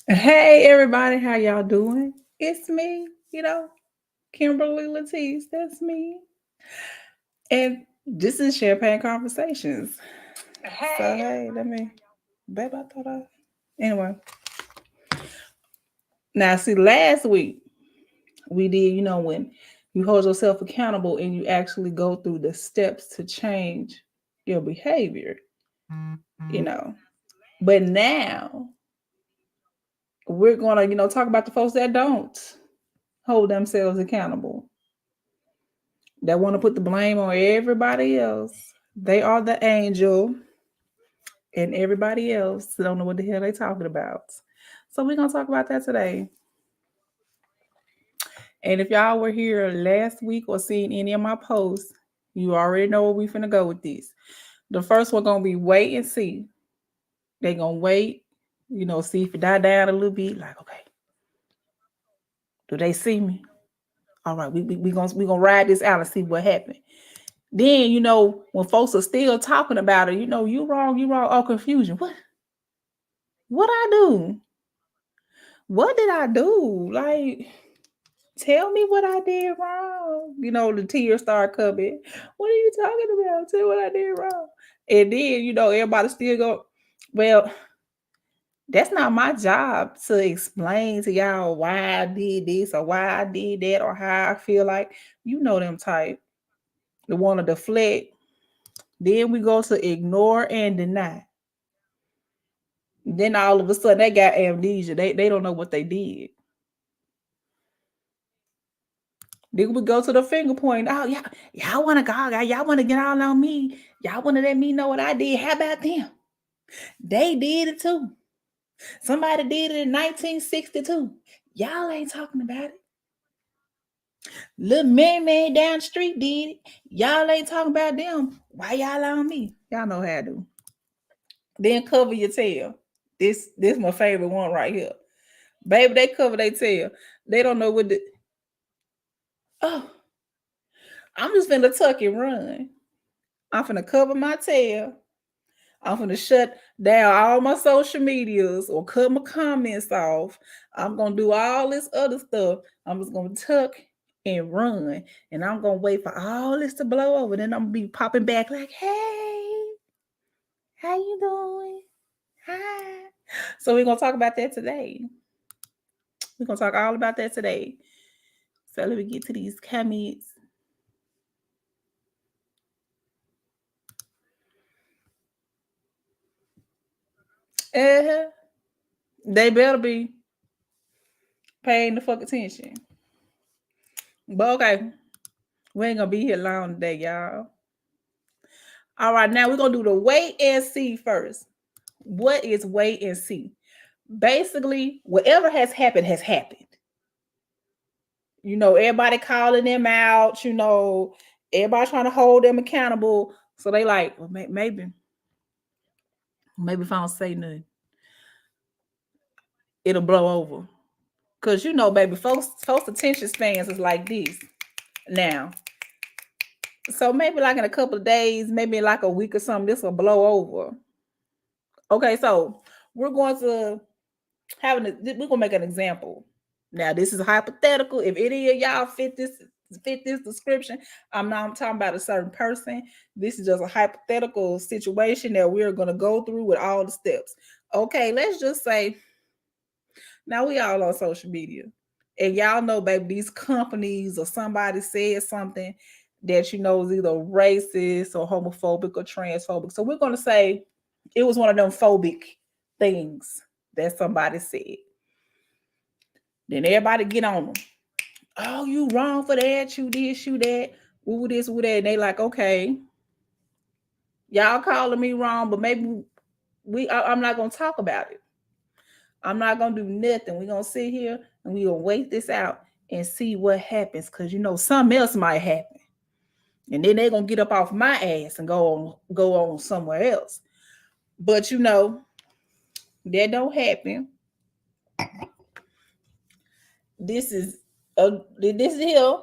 Hey everybody, how y'all doing? It's me, Kimberly Latisse. That's me. And this is Champagne Conversations. So hey, let me babe, I thought I anyway. Now see last week we did, when you hold yourself accountable and you actually go through the steps to change your behavior, you know. But now we're gonna, talk about the folks that don't hold themselves accountable, that want to put the blame on everybody else. They are the angel, and everybody else don't know what the hell they talking about. So we're gonna talk about that today. And if y'all were here last week or seen any of my posts, you already know where we finna go with this. The first one gonna be wait and see. They gonna wait, see if it die down a little bit. Like, okay, do they see me? All right, we gonna ride this out and see what happened. Then when folks are still talking about it, you wrong, you wrong. Oh, confusion. What I do? What did I do? Like, tell me what I did wrong. The tears start coming. What are you talking about? Tell me what I did wrong. And then, everybody still go, well, that's not my job to explain to y'all why I did this or why I did that or how I feel like. Them type. The one to deflect. Then we go to ignore and deny. Then all of a sudden they got amnesia. They don't know what they did. Then we go to the finger point. Oh, y'all want to go, y'all want to get all on me. Y'all want to let me know what I did. How about them? They did it too. Somebody did it in 1962. Y'all ain't talking about it. Little man down the street did it. Y'all ain't talking about them. Why y'all on me? Y'all know how to do. Then cover your tail. This my favorite one right here. Baby, they cover their tail. They don't know what the oh, I'm just finna tuck and run. I'm finna cover my tail. I'm finna shut down all my social medias or cut my comments off. I'm gonna do all this other stuff. I'm just gonna tuck and run. And I'm gonna wait for all this to blow over. Then I'm gonna be popping back like, hey, how you doing? Hi. So we're gonna talk about that today. We're gonna talk all about that today. So let me get to these comments. Uh-huh. They better be paying the fuck attention. But okay, we ain't gonna be here long today, y'all. All right, now we're gonna do the wait and see first. What is wait and see? Basically, whatever has happened has happened. Everybody calling them out, everybody trying to hold them accountable. So they like, well, maybe if I don't say nothing, it'll blow over. Cause baby, folks attention spans is like this now. So maybe like in a couple of days, maybe like a week or something, this will blow over. Okay, so we're going to we're gonna make an example. Now this is hypothetical. If any of y'all fit this description, I'm not talking about a certain person. This is just a hypothetical situation that we're gonna go through with all the steps. Okay, let's just say now we all on social media. And y'all know, baby, these companies or somebody said something that is either racist or homophobic or transphobic. So we're gonna say it was one of them phobic things that somebody said. Then everybody get on them. Oh, you wrong for that. You this, you that. Woo this, woo that. And they like, okay, y'all calling me wrong, but maybe I'm not gonna talk about it. I'm not gonna do nothing. We're gonna sit here and we're gonna wait this out and see what happens. Cause something else might happen. And then they're gonna get up off my ass and go on somewhere else. But that don't happen. This is this here.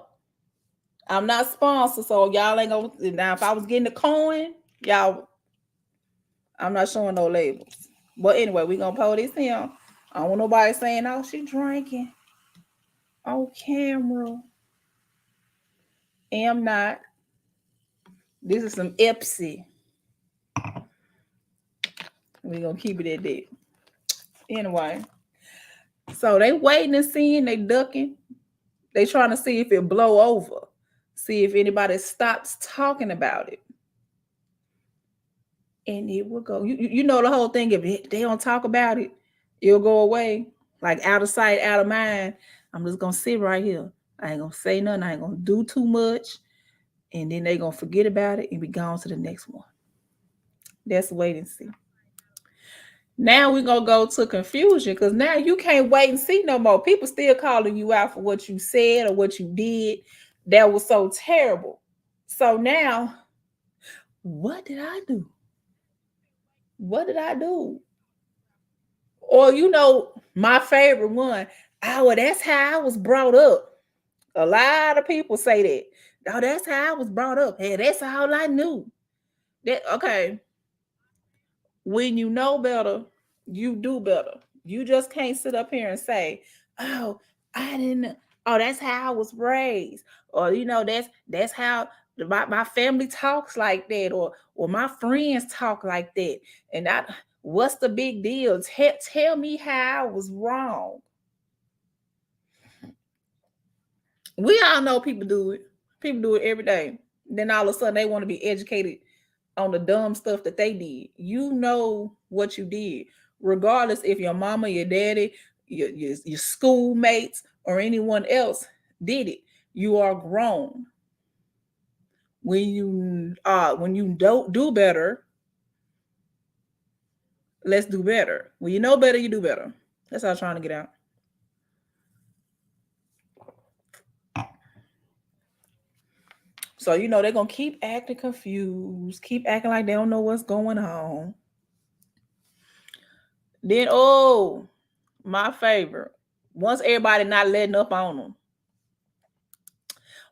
I'm not sponsored, so y'all ain't gonna. Now, if I was getting the coin, y'all, I'm not showing no labels. But anyway, we gonna pull this here I don't want nobody saying, oh, she drinking on camera. Am not. This is some Epsy. We're gonna keep it at that. Anyway, so they waiting and seeing, they ducking. They trying to see if it blow over. See if anybody stops talking about it. And it will go. You know the whole thing. If they don't talk about it, it'll go away. Like out of sight, out of mind. I'm just gonna sit right here. I ain't gonna say nothing. I ain't gonna do too much. And then they gonna forget about it and be gone to the next one. That's wait and see. Now we're gonna go to confusion because now you can't wait and see no more. People still calling you out for what you said or what you did that was so terrible. So now, what did I do? What did I do? Or my favorite one. Oh, well, that's how I was brought up. A lot of people say that. Oh, that's how I was brought up. Hey, that's all I knew. That okay. When you know better, you do better. You just can't sit up here and say, "Oh, I didn't." Oh, that's how I was raised, or that's how my family talks like that, or my friends talk like that. And what's the big deal? Tell me how I was wrong. We all know people do it. People do it every day. Then all of a sudden they want to be educated on the dumb stuff that they did. You know what you did, regardless if your mama, your daddy, your schoolmates, or anyone else did it. You are grown. When you don't do better, let's do better. When you know better, you do better. That's how I'm trying to get out. So they're gonna keep acting confused, keep acting like they don't know what's going on. Then my favorite. Once everybody not letting up on them.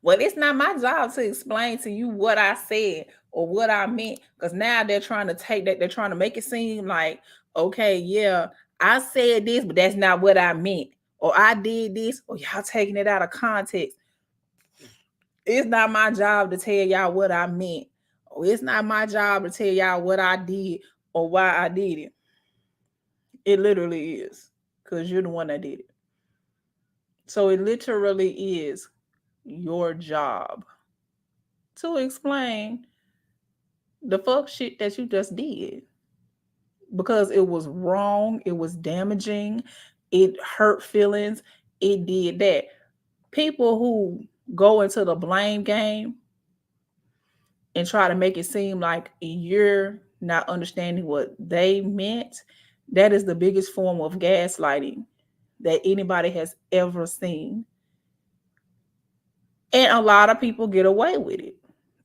Well, it's not my job to explain to you what I said or what I meant, because now they're trying to take that, they're trying to make it seem like, okay, yeah, I said this, but that's not what I meant. Or I did this, or y'all taking it out of context. It's not my job to tell y'all what I meant. Or it's not my job to tell y'all what I did or why I did it. It literally is, because you're the one that did it. So it literally is your job to explain the fuck shit that you just did, because it was wrong, it was damaging, it hurt feelings, it did that. People who go into the blame game and try to make it seem like you're not understanding what they meant, that is the biggest form of gaslighting that anybody has ever seen. And a lot of people get away with it,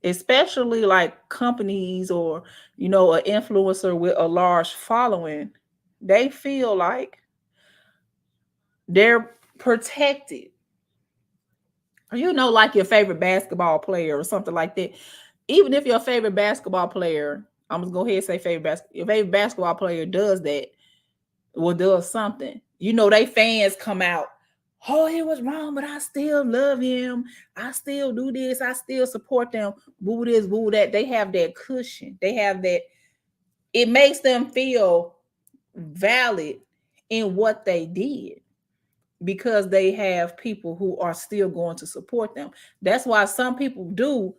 especially like companies or, an influencer with a large following. They feel like they're protected. Or, like your favorite basketball player or something like that. Even if your favorite basketball player, I'm just go ahead and say your favorite basketball player does that or does something, they fans come out, oh, he was wrong, but I still love him. I still do this. I still support them. Boo this, boo that. They have that cushion. They have that. It makes them feel valid in what they did, because they have people who are still going to support them. That's why some people do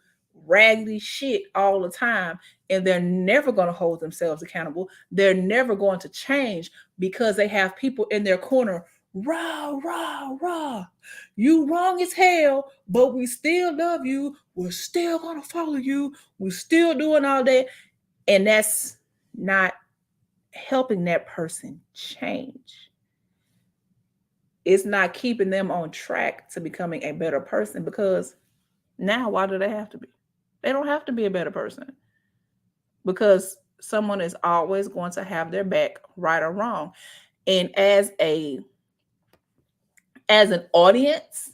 raggedy shit all the time, and they're never going to hold themselves accountable. They're never going to change, because they have people in their corner. Rah, rah, rah. You wrong as hell, but we still love you. We're still going to follow you. We're still doing all that. And that's not helping that person change. It's not keeping them on track to becoming a better person, because now why do they have to be? They don't have to be a better person, because someone is always going to have their back, right or wrong. And as an audience,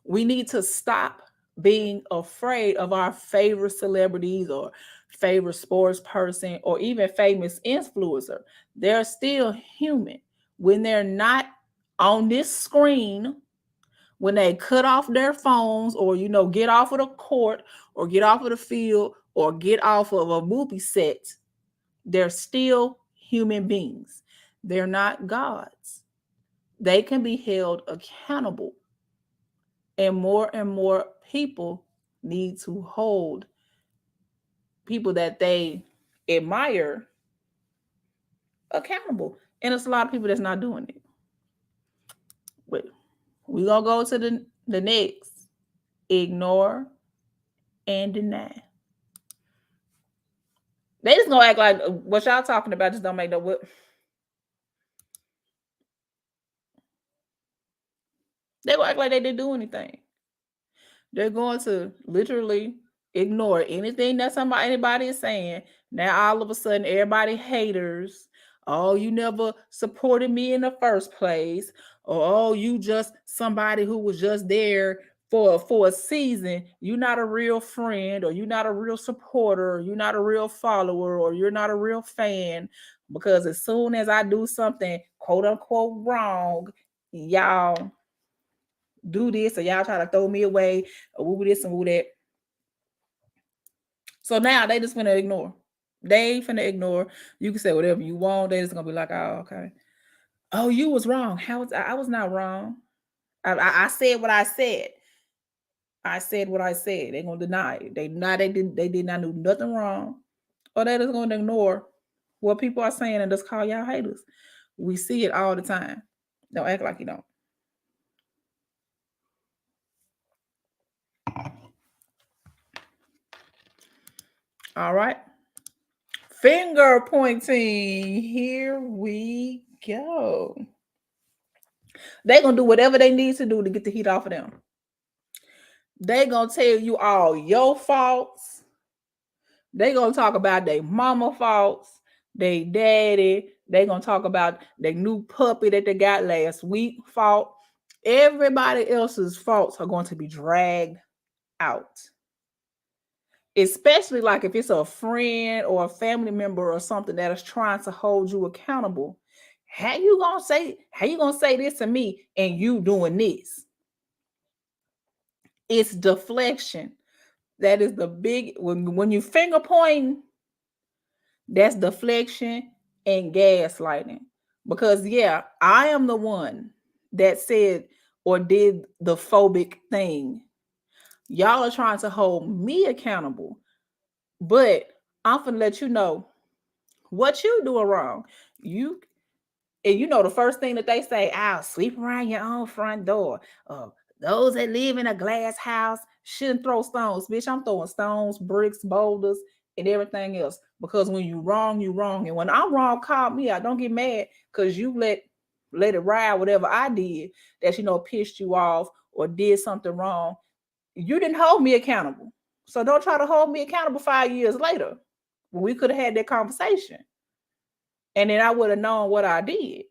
we need to stop being afraid of our favorite celebrities or favorite sports person or even famous influencer. They're still human. when they're not on this screen, when they cut off their phones or, get off of the court or get off of the field or get off of a movie set, they're still human beings. They're not gods. They can be held accountable. And more people need to hold people that they admire accountable. And it's a lot of people that's not doing it. But we're going to go to the next. Ignore and deny. They just gonna act like what y'all talking about just don't make no what. They gonna act like they didn't do anything. They're going to literally ignore anything that anybody is saying. Now all of a sudden everybody haters. Oh, you never supported me in the first place. Or oh, you just somebody who was just there for a season. You're not a real friend, or you're not a real supporter, or you're not a real follower, or you're not a real fan. Because as soon as I do something quote unquote wrong, y'all do this, or y'all try to throw me away, or woo this and woo that. So now they just finna ignore. They finna ignore. You can say whatever you want. They just gonna be like, oh, okay. Oh, you was wrong. I was not wrong. I said what I said. I said what I said. They're gonna deny it. They did not do nothing wrong. Or they just gonna ignore what people are saying and just call y'all haters. We see it all the time. Don't act like you don't. All right. Finger pointing. Here we go. They're going to do whatever they need to do to get the heat off of them. They're going to tell you all your faults. They're going to talk about their mama faults, their daddy. They're going to talk about their new puppy that they got last week fault. Everybody else's faults are going to be dragged out. Especially like if it's a friend or a family member or something that is trying to hold you accountable. How you gonna say this to me and you doing this? It's deflection. That is the big when you finger pointing, that's deflection and gaslighting. Because yeah, I am the one that said or did the phobic thing. Y'all are trying to hold me accountable. But I'm gonna let you know what you doing wrong. You the first thing that they say, I'll sweep around your own front door. Those that live in a glass house shouldn't throw stones. Bitch, I'm throwing stones, bricks, boulders, and everything else. Because when you wrong, you wrong. And when I'm wrong, call me out. Don't get mad because you let it ride whatever I did that pissed you off or did something wrong. You didn't hold me accountable. So don't try to hold me accountable 5 years later when we could have had that conversation. And then I would have known what I did.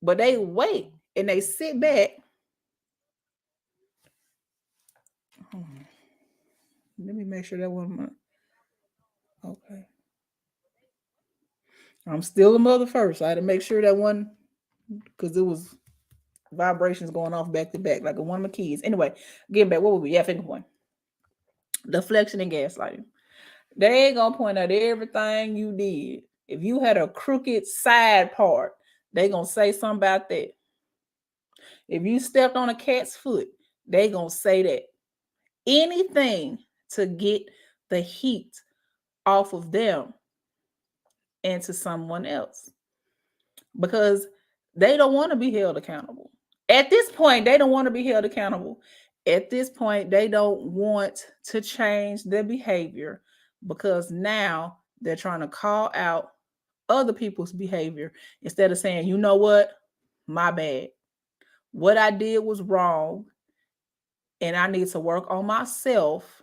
But they wait and they sit back. Let me make sure that wasn't okay. I'm still a mother first. I had to make sure that one because it was vibrations going off back to back like one of my kids. Anyway, getting back, what would we? Yeah, finger point. Deflection and gaslighting. They ain't gonna point out everything you did. If you had a crooked side part, they gonna say something about that. If you stepped on a cat's foot, they gonna say that. Anything to get the heat off of them and to someone else. Because they don't want to be held accountable. At this point, they don't want to be held accountable. At this point, they don't want to change their behavior because now they're trying to call out other people's behavior instead of saying, you know what? My bad. What I did was wrong. And I need to work on myself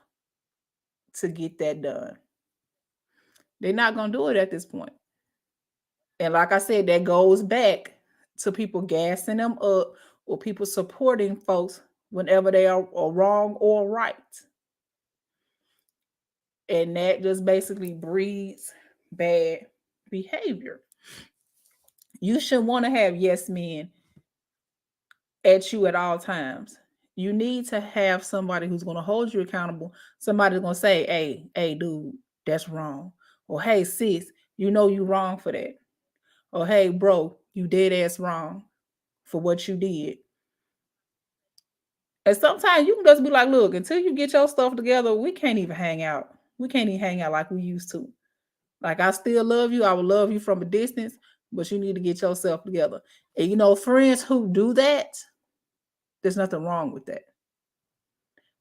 to get that done. They're not going to do it at this point. And like I said, that goes back to people gassing them up or people supporting folks whenever they are wrong or right. And that just basically breeds bad behavior. You shouldn't want to have yes men at you at all times. You need to have somebody who's going to hold you accountable. Somebody's going to say, hey, dude, that's wrong. Or, hey, sis, you know you wrong for that. Or, hey, bro, you dead ass wrong for what you did. And sometimes you can just be like, look, until you get your stuff together, we can't even hang out. We can't even hang out like we used to. Like, I still love you. I will love you from a distance, but you need to get yourself together. And friends who do that, there's nothing wrong with that.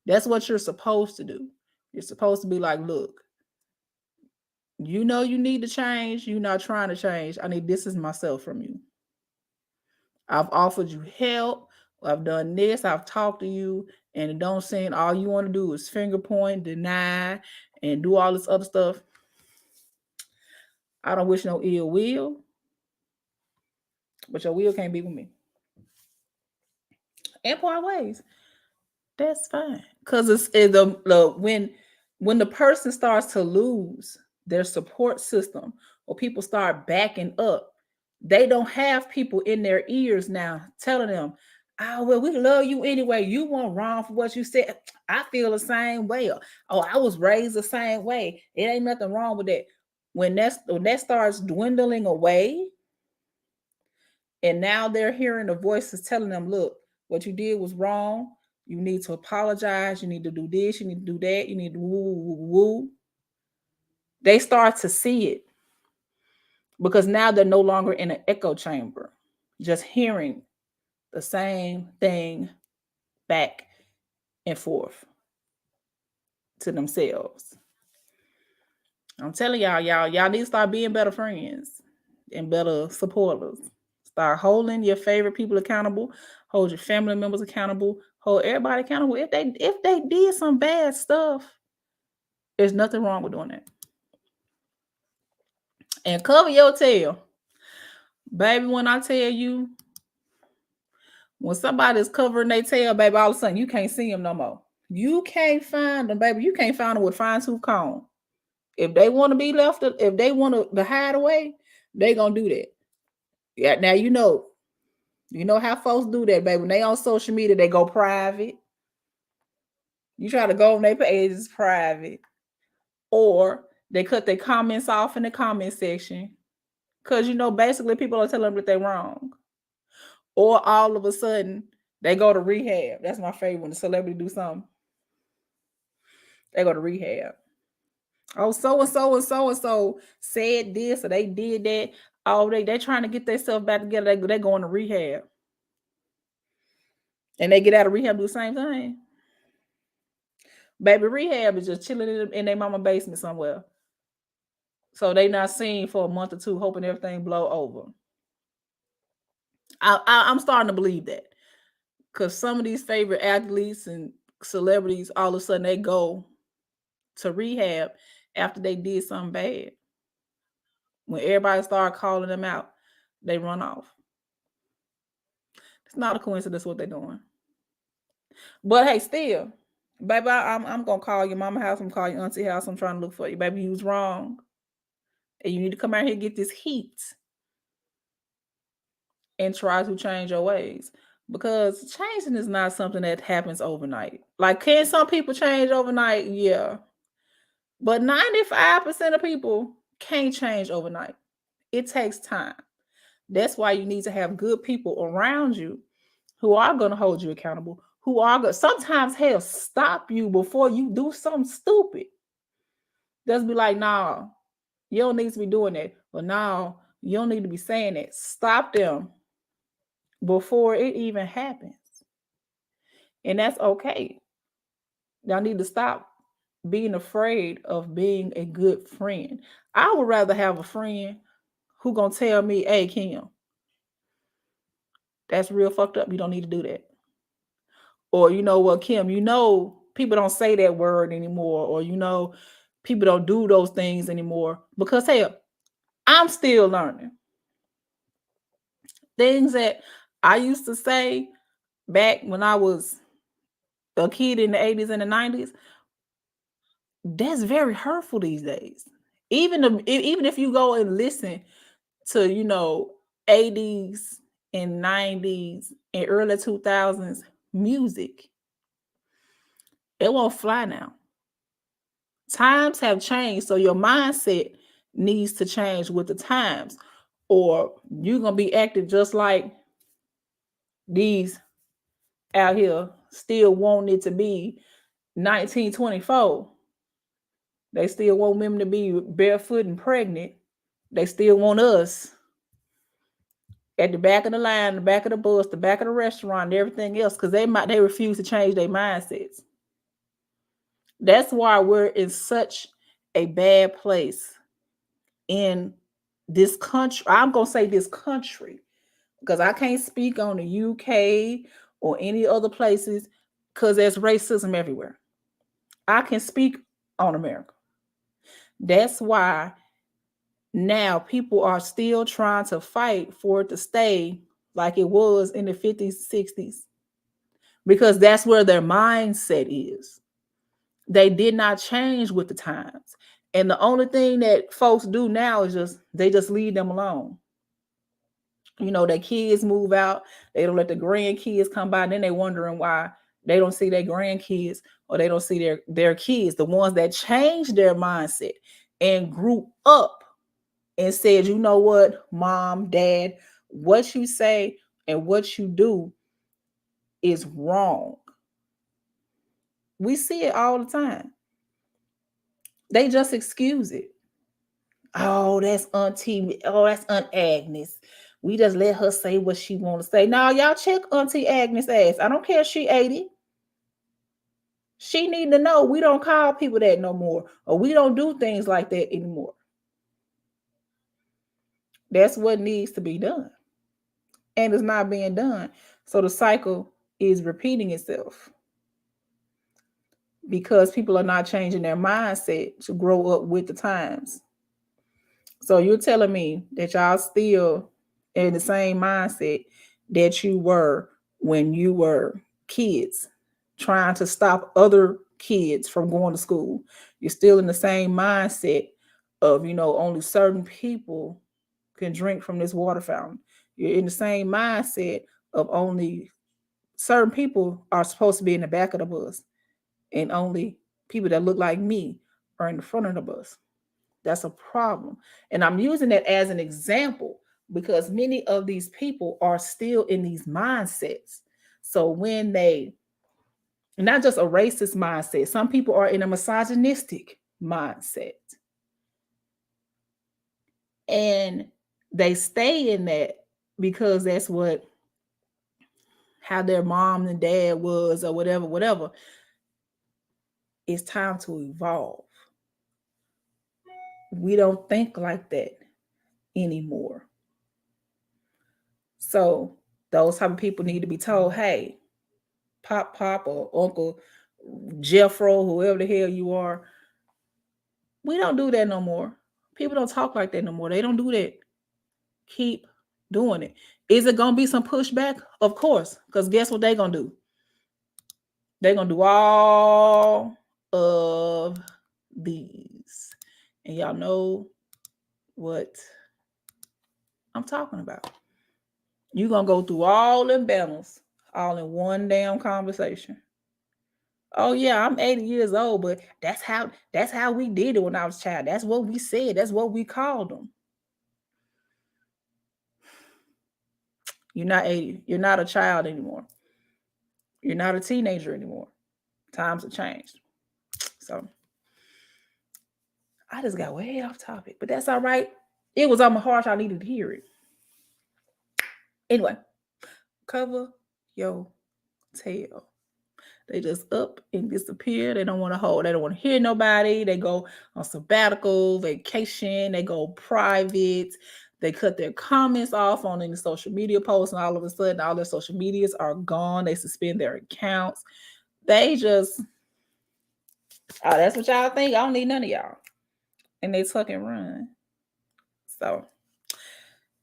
That's what you're supposed to do. You're supposed to be like, look, you need to change. You're not trying to change. I need distance myself from you. I've offered you help. I've done this. I've talked to you, and it don't seem all you want to do is finger point, deny, and do all this other stuff. I don't wish no ill will, but your will can't be with me. And part ways. That's fine. Cause it's the when the person starts to lose their support system or people start backing up, they don't have people in their ears now telling them, oh, well, we love you anyway. You weren't wrong for what you said. I feel the same way. Oh, I was raised the same way. It ain't nothing wrong with that. When that starts dwindling away, and now they're hearing the voices telling them, look, what you did was wrong. You need to apologize. You need to do this. You need to do that. You need to woo, woo, woo. They start to see it because now they're no longer in an echo chamber, just hearing the same thing back and forth to themselves. I'm telling y'all need to start being better friends and better supporters. Start holding your favorite people accountable, hold your family members accountable, hold everybody accountable. If they did some bad stuff, there's nothing wrong with doing that. And cover your tail. Baby, when I tell you, when somebody's covering their tail, baby, all of a sudden you can't see them no more. You can't find them, baby. You can't find them with fine tooth comb. If they want to be left, if they want to hide away, they gonna do that. Yeah, now you know how folks do that, baby. When they on social media, they go private. You try to go on their pages private, or they cut their comments off in the comment section because basically people are telling them that they're wrong. Or all of a sudden they go to rehab. That's my favorite when the celebrity do something. They go to rehab. Oh, so and so and so and so said this or they did that. Oh, they trying to get themselves back together. They going to rehab. And they get out of rehab, do the same thing. Baby, rehab is just chilling in their mama basement somewhere. So they not seen for a month or two, hoping everything blow over. I'm starting to believe that. Because some of these favorite athletes and celebrities, all of a sudden they go to rehab after they did something bad. When everybody started calling them out, they run off. It's not a coincidence what they're doing. But hey, still, baby, I'm gonna call your mama house. I'm gonna call your auntie house. I'm trying to look for you, baby. You was wrong, and you need to come out here and get this heat and try to change your ways. Because changing is not something that happens overnight. Like, can some people change overnight? Yeah. But 95% of people can't change overnight. It takes time. That's why you need to have good people around you who are going to hold you accountable, who are going to sometimes hell stop you before you do something stupid. Just be like, nah, you don't need to be doing that. Or nah, you don't need to be saying that. Stop them before it even happens. And that's okay. Y'all need to stop being afraid of being a good friend. I would rather have a friend who gonna tell me, hey, Kim, that's real fucked up. You don't need to do that. Or you know what, Kim, people don't say that word anymore. Or people don't do those things anymore. Because hey, I'm still learning. Things that I used to say back when I was a kid in the 80s and the 90s, that's very hurtful these days. Even if you go and listen to 80s and 90s and early 2000s music, it won't fly now. Times have changed, so your mindset needs to change with the times, or you're gonna be acting just like these out here still wanting it to be 1924. They still want women to be barefoot and pregnant. They still want us at the back of the line, the back of the bus, the back of the restaurant, and everything else, because they refuse to change their mindsets. That's why we're in such a bad place in this country. I'm gonna say this country because I can't speak on the UK or any other places because there's racism everywhere. I can speak on America. That's why now people are still trying to fight for it to stay like it was in the 50s, 60s, because that's where their mindset is. They did not change with the times. And the only thing that folks do now is they just leave them alone. You know, their kids move out, they don't let the grandkids come by, and then they wondering why they don't see their grandkids or they don't see their kids, the ones that changed their mindset and grew up and said, you know what, mom, dad, what you say and what you do is wrong. We see it all the time. They just excuse it. Oh, that's Auntie. Oh, that's Aunt Agnes. We just let her say what she want to say. Now, y'all check Auntie Agnes' ass. I don't care if she 80. She need to know we don't call people that no more, or we don't do things like that anymore. That's what needs to be done. And it's not being done. So the cycle is repeating itself because people are not changing their mindset to grow up with the times. So you're telling me that y'all still in the same mindset that you were when you were kids, trying to stop other kids from going to school. You're still in the same mindset of, only certain people can drink from this water fountain. You're in the same mindset of only certain people are supposed to be in the back of the bus, and only people that look like me are in the front of the bus. That's a problem. And I'm using that as an example because many of these people are still in these mindsets. So when not just a racist mindset, some people are in a misogynistic mindset. And they stay in that because that's how their mom and dad was, or whatever. It's time to evolve. We don't think like that anymore. So those type of people need to be told, hey, Pop or Uncle Jeffro, whoever the hell you are, we don't do that no more. People don't talk like that no more. They don't do that. Keep doing it. Is it gonna be some pushback? Of course, because guess what they're gonna do? They're gonna do all of these. And y'all know what I'm talking about. You're gonna go through all them battles all in one damn conversation. Oh yeah, I'm 80 years old, but that's how we did it when I was a child. That's what we said. That's what we called them. You're not 80. You're not a child anymore. You're not a teenager anymore. Times have changed. So I just got way off topic, but that's all right. It was on my heart. I needed to hear it. Anyway, cover your tail. They just up and disappear. They don't want to hold. They don't want to hear nobody. They go on sabbatical, vacation. They go private. They cut their comments off on any social media posts, and all of a sudden, all their social medias are gone. They suspend their accounts. They just, oh, that's what y'all think. I don't need none of y'all. And they tuck and run. So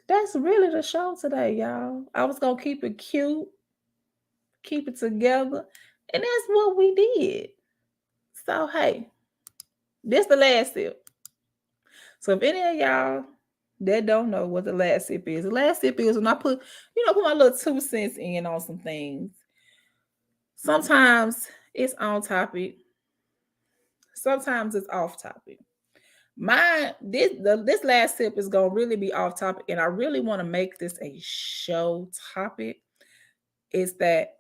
that's really the show today, y'all. I was gonna keep it cute, keep it together, and that's what we did. So hey, this the last sip. So if any of y'all that don't know what the last sip is. The last sip is when I put my little 2 cents in on some things. Sometimes it's on topic, sometimes it's off topic. This last sip is gonna really be off topic, and I really want to make this a show topic. Is that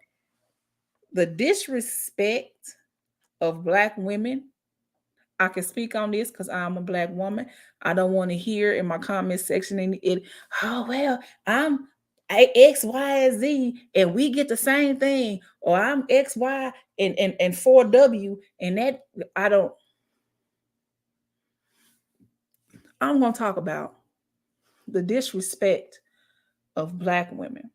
the disrespect of Black women? I can speak on this because I'm a Black woman. I don't want to hear in my comment section oh well, I'm X, Y, and Z, and we get the same thing, or I'm X, Y, and 4W, and that I don't. I'm gonna talk about the disrespect of Black women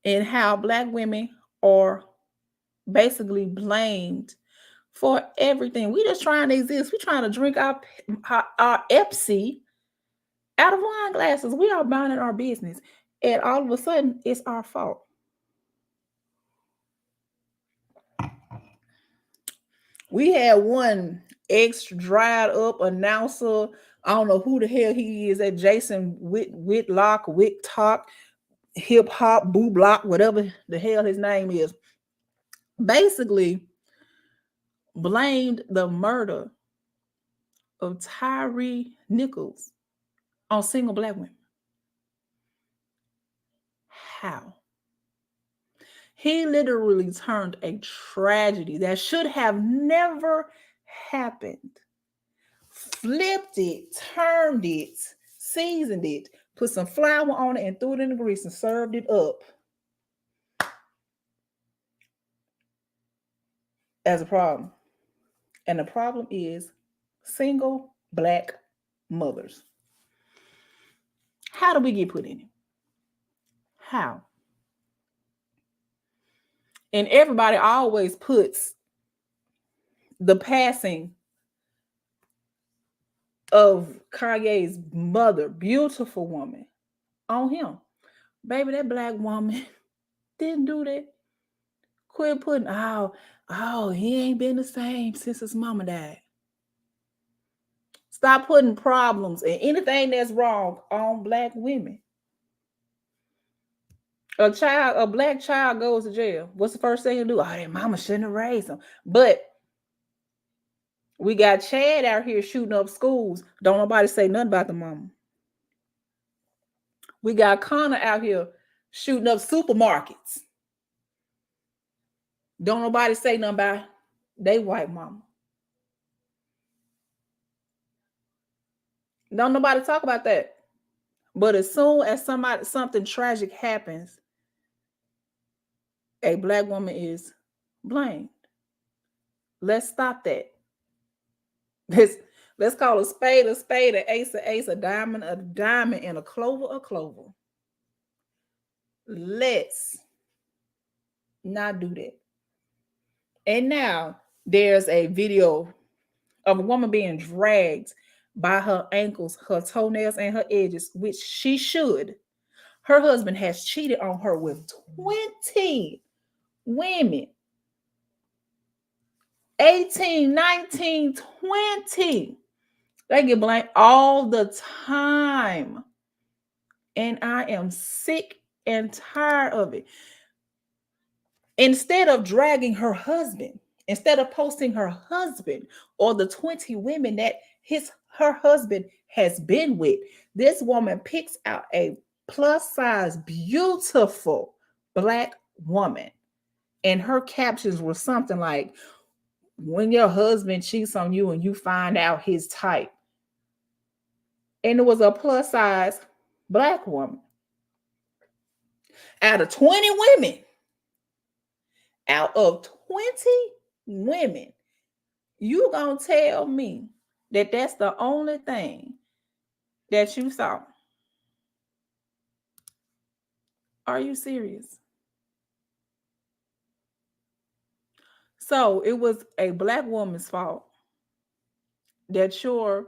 and how Black women are basically blamed for everything. We just trying to exist. We trying to drink our Epsi out of wine glasses. We are minding our business, and all of a sudden, it's our fault. We had one extra dried up announcer. I don't know who the hell he is. That Jason Whitlock, hip hop, boo block, whatever the hell his name is. Basically, blamed the murder of Tyree Nichols on single Black women. How? He literally turned a tragedy that should have never happened, flipped it, turned it, seasoned it, put some flour on it, and threw it in the grease and served it up as a problem. And the problem is single Black mothers. How do we get put in it? How? And everybody always puts the passing of Kanye's mother, beautiful woman, on him. Baby, that Black woman didn't do that. Quit putting, he ain't been the same since his mama died. Stop putting problems and anything that's wrong on Black women. A Black child goes to jail. What's the first thing you do? Oh, their mama shouldn't have raised them. But we got Chad out here shooting up schools. Don't nobody say nothing about the mama. We got Connor out here shooting up supermarkets. Don't nobody say nothing about they white mama. Don't nobody talk about that. But as soon as something tragic happens, a Black woman is blamed. Let's stop that. Let's call a spade, an ace, a diamond, and a clover. Let's not do that. And now there's a video of a woman being dragged by her ankles, her toenails, and her edges, which she should. Her husband has cheated on her with 20 women. 18, 19, 20. They get blamed all the time. And I am sick and tired of it. Instead of dragging her husband, instead of posting her husband or the 20 women that her husband has been with, this woman picks out a plus size, beautiful Black woman. And her captions were something like, when your husband cheats on you and you find out his type. And it was a plus size Black woman. Out of 20 women, you gonna tell me that that's the only thing that you saw? Are you serious? So it was a Black woman's fault that your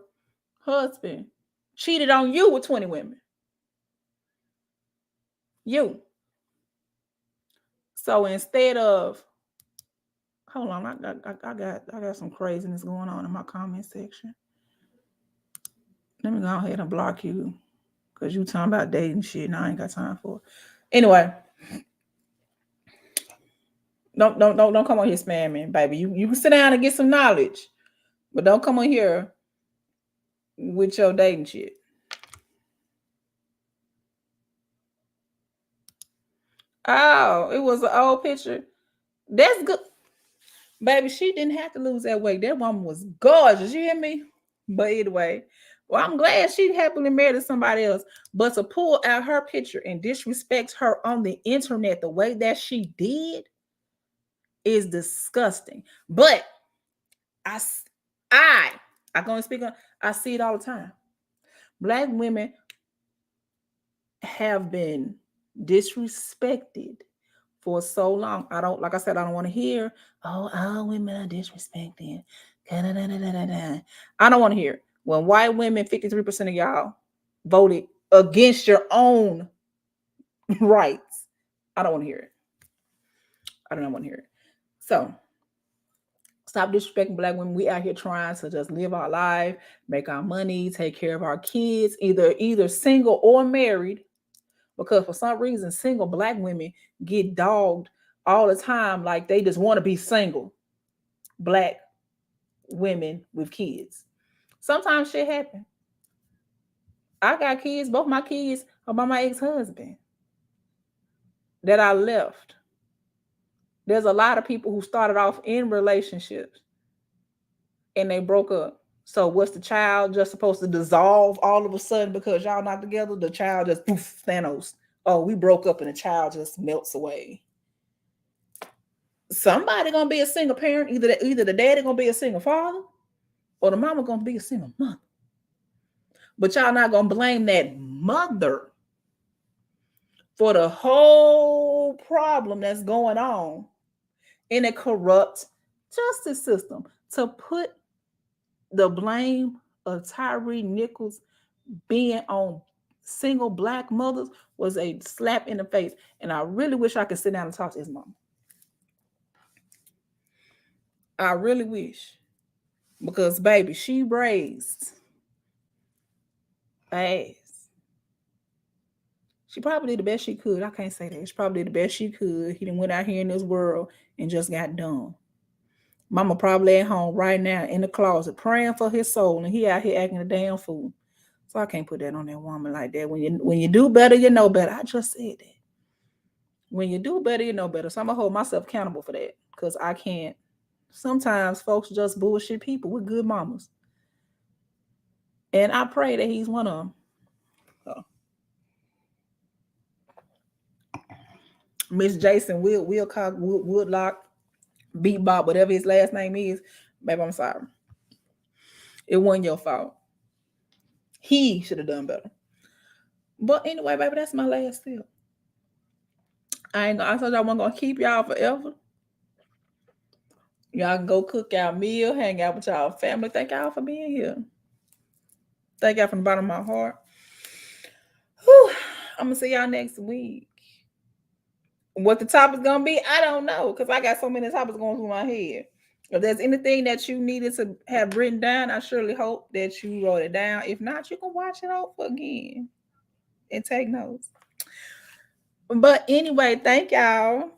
husband cheated on you with 20 women. You. So instead of, hold on, I got some craziness going on in my comment section. Let me go ahead and block you because you talking about dating shit and I ain't got time for it. Anyway, don't come on here spamming, baby. You can sit down and get some knowledge, but don't come on here with your dating shit. Oh, it was an old picture. That's good. Baby, she didn't have to lose that weight. That woman was gorgeous. You hear me? But anyway, well, I'm glad she happily married to somebody else. But to pull out her picture and disrespect her on the internet the way that she did is disgusting. But I, I, I can only speak on. I see it all the time. Black women have been disrespected for so long. I don't, like I said, I don't want to hear, oh, all women are disrespected. I don't want to hear it. When white women, 53% of y'all voted against your own rights, I don't want to hear it. I don't want to hear it. So stop disrespecting black women. We out here trying to just live our life, make our money, take care of our kids, either single or married. Because for some reason, single black women get dogged all the time, like they just want to be single black women with kids. Sometimes shit happen. I got kids. Both my kids are by my ex-husband that I left. There's a lot of people who started off in relationships and they broke up. So what's the child just supposed to dissolve all of a sudden because y'all not together? The child just poof, Thanos. Oh, we broke up and the child just melts away. Somebody gonna be a single parent. Either the daddy gonna be a single father or the mama gonna be a single mother. But y'all not gonna blame that mother for the whole problem that's going on in a corrupt justice system. To put the blame of Tyree Nichols being on single black mothers was a slap in the face. And I really wish I could sit down and talk to his mom. I really wish. Because baby, she raised ass. She probably did the best she could. I can't say that. She probably did the best she could. He done went out here in this world and just got done. Mama probably at home right now in the closet praying for his soul, and he out here acting a damn fool. So I can't put that on that woman like that. When you do better, you know better. I just said that. When you do better, you know better. So I'm gonna hold myself accountable for that because I can't. Sometimes folks just bullshit people with good mamas, and I pray that he's one of them. So, Miss Jason Wilcock Woodlock Beatbop, whatever his last name is, baby, I'm sorry. It wasn't your fault. He should have done better. But anyway, baby, that's my last tip. I told y'all I wasn't gonna keep y'all forever. Y'all can go cook y'all meal, hang out with y'all family. Thank y'all for being here. Thank y'all from the bottom of my heart. Whew. I'm gonna see y'all next week. What the topic's gonna be, I don't know, because I got so many topics going through my head. If there's anything that you needed to have written down, I surely hope that you wrote it down. If not, you can watch it over again and take notes. But anyway, thank y'all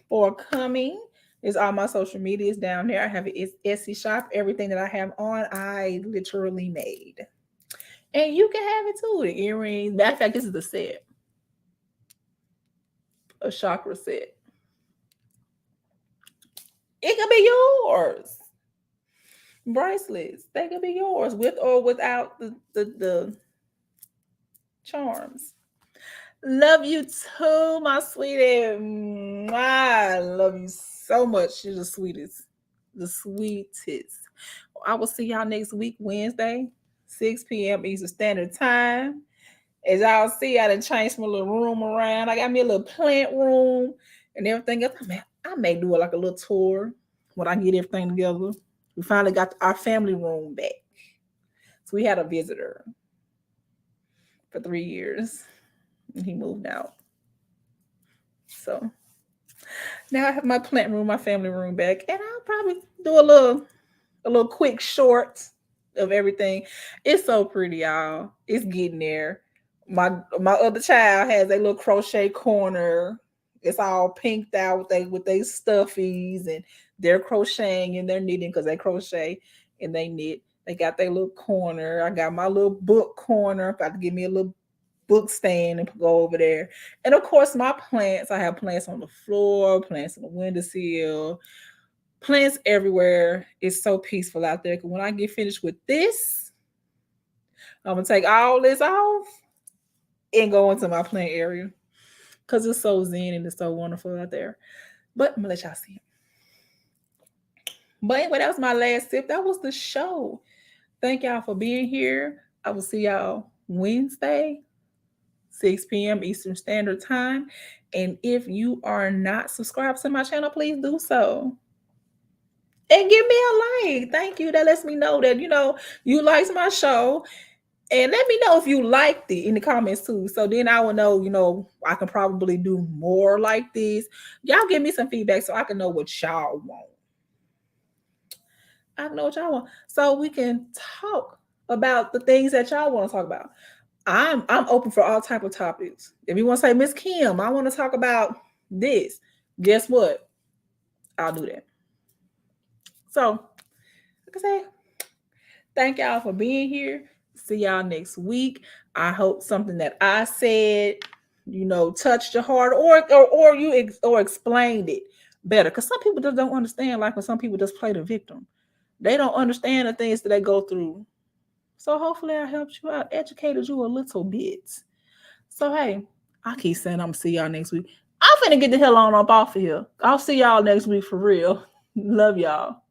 for coming. It's all my social medias down there. I have an Etsy shop. Everything that I have on, I literally made. And you can have it too. The earrings. Matter of fact, this is the set. A chakra set. It could be yours. Bracelets. They could be yours with or without the charms. Love you too, my sweetie. I love you so much. You're the sweetest. The sweetest. I will see y'all next week, Wednesday, 6 p.m. Eastern Standard Time. As y'all see, I done changed my little room around. I got me a little plant room and everything else. I may do like a little tour when I get everything together. We finally got our family room back. So we had a visitor for 3 years and he moved out. So now I have my plant room, my family room back, and I'll probably do a little quick short of everything. It's so pretty, y'all. It's getting there. My other child has a little crochet corner. It's all pinked out with they stuffies, and they're crocheting and they're knitting because they crochet and they knit. They got their little corner. I got my little book corner. Got to give me a little book stand and go over there. And of course, my plants. I have plants on the floor, plants on the windowsill, plants everywhere. It's so peaceful out there. 'Cause when I get finished with this, I'm gonna take all this off and go into my plant area because it's so zen and it's so wonderful out there. But I'm gonna let y'all see it. But anyway, that was my last tip. That was the show. Thank y'all for being here. I will see y'all Wednesday, 6 p.m. Eastern Standard Time. And if you are not subscribed to my channel, please do so. And give me a like. Thank you. That lets me know that you liked my show. And let me know if you liked it in the comments too. So then I will know, I can probably do more like this. Y'all give me some feedback so I can know what y'all want. I know what y'all want. So we can talk about the things that y'all want to talk about. I'm open for all type of topics. If you want to say, Miss Kim, I want to talk about this, guess what? I'll do that. So, like I said, thank y'all for being here. See y'all next week. I hope something that I said, touched your heart, or or explained it better. Because some people just don't understand. Like when some people just play the victim, they don't understand the things that they go through. So hopefully I helped you out, educated you a little bit. So hey, I keep saying I'm gonna see y'all next week. I'm finna get the hell on up off of here. I'll see y'all next week for real. Love y'all.